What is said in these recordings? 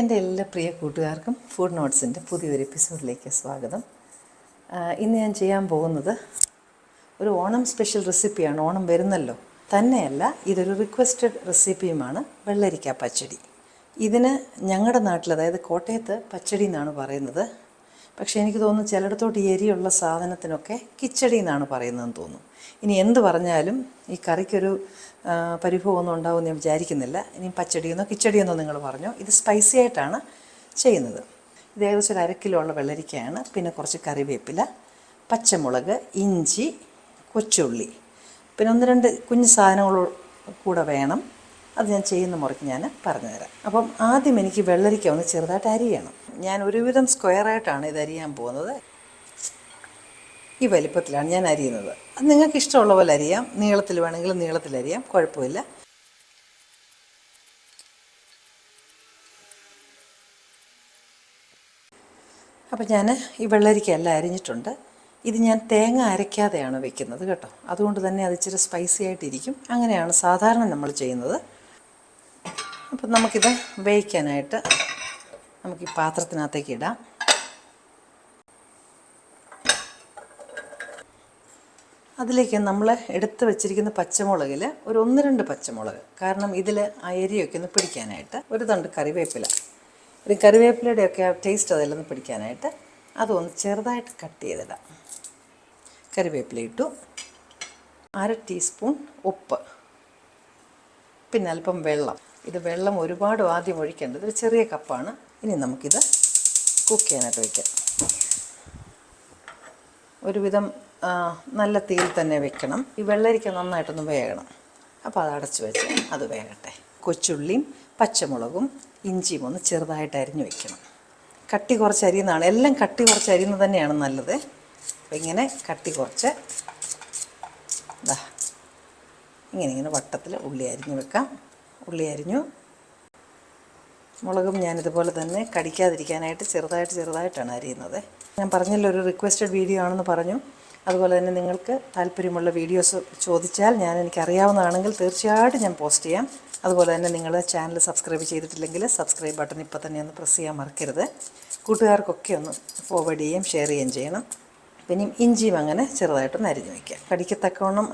എൻ്റെ എല്ലാ പ്രിയ കൂട്ടുകാർക്കും ഫുഡ് നോട്ട്സിൻ്റെ പുതിയൊരു എപ്പിസോഡിലേക്ക് സ്വാഗതം. ഇന്ന് ഞാൻ ചെയ്യാൻ പോകുന്നത് ഒരു ഓണം സ്പെഷ്യൽ റെസിപ്പിയാണ്. ഓണം വരുന്നല്ലോ. തന്നെയല്ല, ഇതൊരു റിക്വസ്റ്റഡ് റെസിപ്പിയുമാണ് വെള്ളരിക്ക പച്ചടി. ഇതിന് ഞങ്ങളുടെ നാട്ടിൽ, അതായത് കോട്ടയത്ത്, പച്ചടി എന്നാണ് പറയുന്നത്. പക്ഷേ എനിക്ക് തോന്നുന്നു ചിലയിടത്തോട്ട് ഈ എരിയുള്ള സാധനത്തിനൊക്കെ കിച്ചടി എന്നാണ് പറയുന്നതെന്ന് തോന്നുന്നു. ഇനി എന്ത് പറഞ്ഞാലും ഈ കറിക്കൊരു പരിഭവമൊന്നും ഉണ്ടാവുമെന്ന് ഞാൻ വിചാരിക്കുന്നില്ല. ഇനി പച്ചടിയെന്നോ കിച്ചടിയെന്നോ നിങ്ങൾ പറഞ്ഞു. ഇത് സ്പൈസി ആയിട്ടാണ് ചെയ്യുന്നത്. ഇത് ഏകദേശം ഒരു 1/2 കിലോ ഉള്ള വെള്ളരിക്കയാണ്. പിന്നെ കുറച്ച് കറിവേപ്പില, പച്ചമുളക്, ഇഞ്ചി, കൊച്ചുള്ളി, പിന്നെ 1-2 കുഞ്ഞു സാധനങ്ങൾ കൂടെ വേണം. അത് ഞാൻ ചെയ്യുന്ന മുറയ്ക്ക് ഞാൻ പറഞ്ഞുതരാം. അപ്പം ആദ്യം എനിക്ക് വെള്ളരിക്ക ഒന്ന് ചെറുതായിട്ട് അരിയണം. ഞാൻ ഒരുവിധം സ്ക്വയറായിട്ടാണ് ഇത് അരിയാൻ പോകുന്നത്. ഈ വലിപ്പത്തിലാണ് ഞാൻ അരിയുന്നത്. അത് നിങ്ങൾക്ക് ഇഷ്ടമുള്ള പോലെ അരിയാം. നീളത്തിൽ വേണമെങ്കിൽ നീളത്തിൽ അരിയാം, കുഴപ്പമില്ല. അപ്പം ഞാൻ ഈ വെള്ളരിക്ക എല്ലാം അരിഞ്ഞിട്ടുണ്ട്. ഇത് ഞാൻ തേങ്ങ അരയ്ക്കാതെയാണ് വെക്കുന്നത് കേട്ടോ. അതുകൊണ്ട് തന്നെ അത് ഇച്ചിരി സ്പൈസി ആയിട്ടിരിക്കും. അങ്ങനെയാണ് സാധാരണ നമ്മൾ ചെയ്യുന്നത്. അപ്പം നമുക്കിത് വേവിക്കാനായിട്ട് നമുക്ക് ഈ പാത്രത്തിനകത്തേക്ക് ഇടാം. അതിലേക്ക് നമ്മൾ എടുത്ത് വെച്ചിരിക്കുന്ന പച്ചമുളകിൽ ഒരു 1-2 പച്ചമുളക്, കാരണം ഇതിൽ ആ എരിയൊക്കെ ഒന്ന് പിടിക്കാനായിട്ട്. ഒരു തണ്ട് കറിവേപ്പില, ഒരു കറിവേപ്പിലയുടെയൊക്കെ ടേസ്റ്റ് അതിലൊന്ന് പിടിക്കാനായിട്ട് അതൊന്ന് ചെറുതായിട്ട് കട്ട് ചെയ്തിടാം. കറിവേപ്പില ഇട്ടു. 1/2 ടീസ്പൂൺ ഉപ്പ്, പിന്നെ അല്പം വെള്ളം. ഇത് വെള്ളം ഒരുപാട് ആദ്യം ഒഴിക്കേണ്ടത്, ഒരു ചെറിയ കപ്പാണ്. ഇനി നമുക്കിത് കുക്ക് ചെയ്യാനായിട്ട് വയ്ക്കാം. ഒരുവിധം നല്ല തീയിൽ തന്നെ വെക്കണം. ഈ വെള്ളരിക്ക നന്നായിട്ടൊന്ന് വേകണം. അപ്പോൾ അത് അടച്ച് വെച്ച് അത് വേകട്ടെ. കൊച്ചുള്ളിയും പച്ചമുളകും ഇഞ്ചിയും ഒന്ന് ചെറുതായിട്ട് അരിഞ്ഞു വെക്കണം. കട്ടി കുറച്ച് അരിയുന്നതാണ്, എല്ലാം കട്ടി കുറച്ച് അരിയുന്നത് തന്നെയാണ് നല്ലത്. അപ്പോൾ ഇങ്ങനെ കട്ടി കുറച്ച് ഇങ്ങനെ വട്ടത്തിൽ ഉള്ളി അരിഞ്ഞു വെക്കാം. ഉള്ളി അരിഞ്ഞു. മുളകും ഞാനിതുപോലെ തന്നെ കടിക്കാതിരിക്കാനായിട്ട് ചെറുതായിട്ടാണ് അരിയുന്നത്. ഞാൻ പറഞ്ഞല്ലോ, ഒരു റിക്വസ്റ്റഡ് വീഡിയോ ആണെന്ന് പറഞ്ഞു. അതുപോലെ തന്നെ നിങ്ങൾക്ക് താല്പര്യമുള്ള വീഡിയോസ് ചോദിച്ചാൽ എനിക്കറിയാവുന്നതാണെങ്കിൽ തീർച്ചയായിട്ടും ഞാൻ പോസ്റ്റ് ചെയ്യാം. അതുപോലെ തന്നെ നിങ്ങൾ ചാനൽ സബ്സ്ക്രൈബ് ചെയ്തിട്ടില്ലെങ്കിൽ സബ്സ്ക്രൈബ് ബട്ടൺ ഇപ്പോൾ തന്നെ ഒന്ന് പ്രസ് ചെയ്യാൻ മറക്കരുത്. കൂട്ടുകാർക്കൊക്കെ ഒന്ന് ഫോർവേഡ് ചെയ്യുകയും ഷെയർ ചെയ്യുകയും ചെയ്യണം. പിന്നെ ഇഞ്ചിയും അങ്ങനെ ചെറുതായിട്ടൊന്ന് അരിഞ്ഞു വയ്ക്കാം. കടിക്കത്തക്കവണ്ണം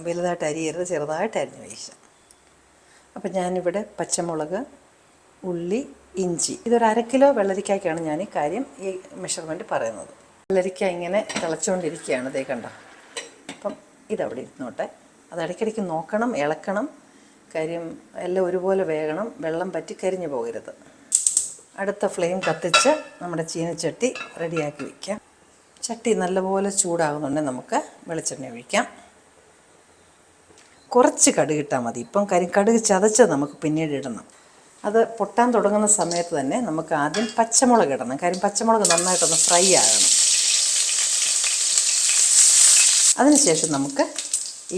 വലുതായിട്ട് അരിയരുത്, ചെറുതായിട്ട് അരിഞ്ഞു വയ്ക്കാം. അപ്പം ഞാനിവിടെ പച്ചമുളക്, ഉള്ളി, ഇഞ്ചി, ഇതൊരു 1/2 കിലോ വെള്ളരിക്കയ്ക്കാണ് ഞാൻ ഈ മെഷർമെൻറ്റ് പറയുന്നത്. വെള്ളരിക്ക ഇങ്ങനെ തിളച്ചുകൊണ്ടിരിക്കുകയാണ്, ദേ കണ്ടോ. അപ്പം ഇതവിടെ ഇരുന്നോട്ടെ. അത് ഇടയ്ക്കിടയ്ക്ക് നോക്കണം, ഇളക്കണം. കാര്യം എല്ലാം ഒരുപോലെ വേകണം, വെള്ളം പറ്റി കരിഞ്ഞു പോകരുത്. അടുത്ത ഫ്ലെയിം കത്തിച്ച് നമ്മുടെ ചീനച്ചട്ടി റെഡിയാക്കി വയ്ക്കാം. ചട്ടി നല്ലപോലെ ചൂടാകുന്നുണ്ടെങ്കിൽ നമുക്ക് വെളിച്ചെണ്ണ ഒഴിക്കാം. കുറച്ച് കടുക് ഇട്ടാൽ മതി ഇപ്പം. കാര്യം കടുക് ചതച്ച് നമുക്ക് പിന്നീട് ഇടണം. അത് പൊട്ടാൻ തുടങ്ങുന്ന സമയത്ത് തന്നെ നമുക്ക് ആദ്യം പച്ചമുളക് ഇടണം. കാര്യം പച്ചമുളക് നന്നായിട്ടൊന്ന് ഫ്രൈ ആകണം. അതിനുശേഷം നമുക്ക്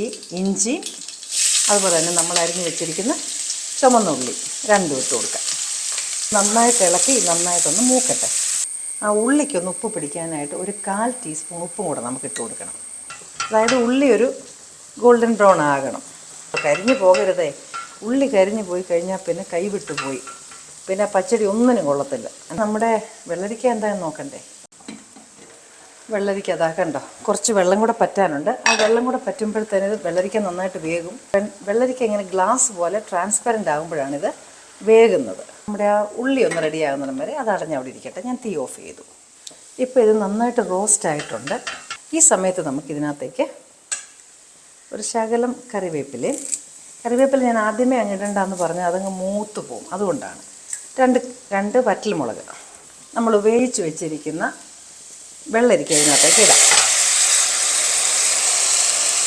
ഈ ഇഞ്ചി, അതുപോലെ തന്നെ നമ്മൾ അരിഞ്ഞു വെച്ചിരിക്കുന്ന ചുമന്ന ഉള്ളി രണ്ടും ഇട്ട് കൊടുക്കാം. നന്നായിട്ട് ഇളക്കി നന്നായിട്ടൊന്ന് മൂക്കട്ടെ. ആ ഉള്ളിക്കൊന്ന് ഉപ്പ് പിടിക്കാനായിട്ട് ഒരു 1/4 ടീസ്പൂൺ ഉപ്പും കൂടെ നമുക്ക് ഇട്ട് കൊടുക്കണം. അതായത് ഉള്ളി ഒരു ഗോൾഡൻ ബ്രൗൺ ആകണം. കരിഞ്ഞു പോകരുതേ. ഉള്ളി കരിഞ്ഞു പോയി കഴിഞ്ഞാൽ പിന്നെ കൈവിട്ടു പോയി, പിന്നെ പച്ചടി ഒന്നിനും കൊള്ളത്തില്ല. നമ്മുടെ വെള്ളരിക്ക എന്താണെന്ന് നോക്കണ്ടേ. വെള്ളരിക്ക കണ്ടോ, കുറച്ച് വെള്ളം കൂടെ പറ്റാനുണ്ട്. ആ വെള്ളം കൂടെ പറ്റുമ്പോഴത്തേന് വെള്ളരിക്ക നന്നായിട്ട് വേകും. വെള്ളരിക്ക ഇങ്ങനെ ഗ്ലാസ് പോലെ ട്രാൻസ്പെറൻ്റ് ആകുമ്പോഴാണിത് വേകുന്നത്. നമ്മുടെ ആ ഉള്ളി ഒന്ന് റെഡി ആകുന്നിടം വരെ അത് അടഞ്ഞവിടെ ഇരിക്കട്ടെ. ഞാൻ തീ ഓഫ് ചെയ്തു. ഇപ്പോൾ ഇത് നന്നായിട്ട് റോസ്റ്റ് ആയിട്ടുണ്ട്. ഈ സമയത്ത് നമുക്കിതിനകത്തേക്ക് ഒരു ശകലം കറിവേപ്പില ഞാൻ ആദ്യമേ ഇടണ്ടെന്ന് പറഞ്ഞാൽ അതങ്ങ് മൂത്ത് പോവും. അതുകൊണ്ടാണ്. 2 വറ്റൽമുളക്, നമ്മൾ വേവിച്ച് വെച്ചിരിക്കുന്ന വെള്ളരിക്ക ഇതിനകത്തേക്ക് ഇടാം.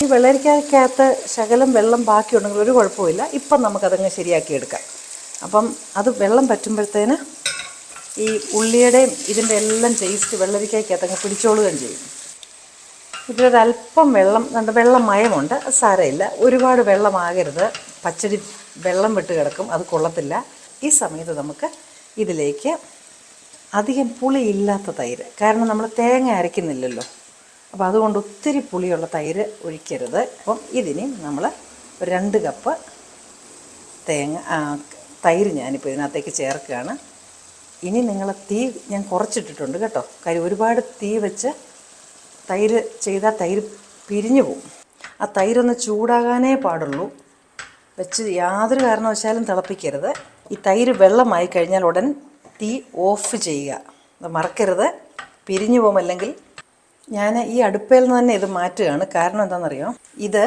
ഈ വെള്ളരിക്കകത്ത് ശകലം വെള്ളം ബാക്കിയുണ്ടെങ്കിൽ ഒരു കുഴപ്പമില്ല. ഇപ്പം നമുക്കതങ്ങ് ശരിയാക്കി എടുക്കാം. അപ്പം അത് വെള്ളം പറ്റുമ്പോഴത്തേന് ഈ ഉള്ളിയുടെയും ഇതിൻ്റെ എല്ലാം ടേസ്റ്റ് വെള്ളരിക്കകത്തങ്ങ് പിടിച്ചോളുകയും ചെയ്യും. ഇതിലൊരല്പം വെള്ളം മയമുണ്ട്. അത് സാരമില്ല, ഒരുപാട് വെള്ളമാകരുത്. പച്ചടി വെള്ളം വിട്ട് കിടക്കും, അത് കൊള്ളത്തില്ല. ഈ സമയത്ത് നമുക്ക് ഇതിലേക്ക് അധികം പുളിയില്ലാത്ത തൈര്, കാരണം നമ്മൾ തേങ്ങ അരയ്ക്കുന്നില്ലല്ലോ, അപ്പോൾ അതുകൊണ്ട് ഒത്തിരി പുളിയുള്ള തൈര് ഒഴിക്കരുത്. അപ്പം ഇതിന് നമ്മൾ 2 കപ്പ് തൈര് ഞാനിപ്പോൾ ഇതിനകത്തേക്ക് ചേർക്കുകയാണ്. ഇനി നിങ്ങൾ തീ ഞാൻ കുറച്ചിട്ടിട്ടുണ്ട് കേട്ടോ. കാര്യം ഒരുപാട് തീ വെച്ച് തൈര് ചെയ്താൽ തൈര് പിരിഞ്ഞു പോകും. ആ തൈരൊന്ന് ചൂടാകാനേ പാടുള്ളൂ. വെച്ച് യാതൊരു കാരണവശാലും തിളപ്പിക്കരുത്. ഈ തൈര് വെള്ളമായി കഴിഞ്ഞാൽ ഉടൻ തീ ഓഫ് ചെയ്യുക, മറക്കരുത്, പിരിഞ്ഞു പോകും. അല്ലെങ്കിൽ ഞാൻ ഈ അടുപ്പയിൽ നിന്ന് തന്നെ ഇത് മാറ്റുകയാണ്. കാരണം എന്താണെന്നറിയോ, ഇത്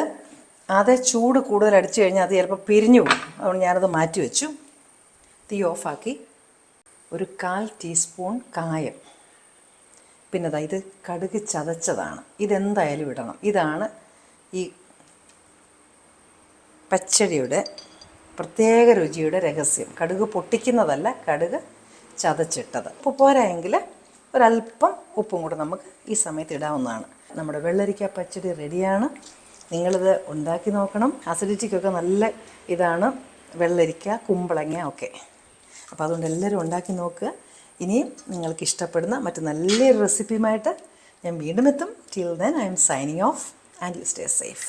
അതേ ചൂട് കൂടുതൽ അടിച്ചു കഴിഞ്ഞാൽ അത് ചിലപ്പോൾ പിരിഞ്ഞു പോകും. അതുകൊണ്ട് ഞാനത് മാറ്റി വെച്ചു. തീ ഓഫാക്കി. ഒരു 1/4 ടീസ്പൂൺ കായം, പിന്നെ ഇത് കടുക് ചതച്ചതാണ്. ഇതെന്തായാലും ഇടണം. ഇതാണ് ഈ പച്ചടിയുടെ പ്രത്യേക രുചിയുടെ രഹസ്യം. കടുക് പൊട്ടിക്കുന്നതല്ല, കടുക് ചതച്ചിട്ടത്. ഉപ്പ് പോരായെങ്കിൽ ഒരല്പം ഉപ്പും കൂടെ നമുക്ക് ഈ സമയത്ത് ഇടാവുന്നതാണ്. നമ്മുടെ വെള്ളരിക്ക പച്ചടി റെഡിയാണ്. നിങ്ങളിത് ഉണ്ടാക്കി നോക്കണം. അസിഡിറ്റിക്കൊക്കെ നല്ല ഇതാണ് വെള്ളരിക്ക, കുമ്പളങ്ങ ഒക്കെ. അപ്പോൾ അതുകൊണ്ട് എല്ലാവരും ഉണ്ടാക്കി നോക്കുക. ഇനിയും നിങ്ങൾക്ക് ഇഷ്ടപ്പെടുന്ന മറ്റ് നല്ലൊരു റെസിപ്പിയുമായിട്ട് ഞാൻ വീണ്ടും എത്തും. Till then I M signing off and you stay safe.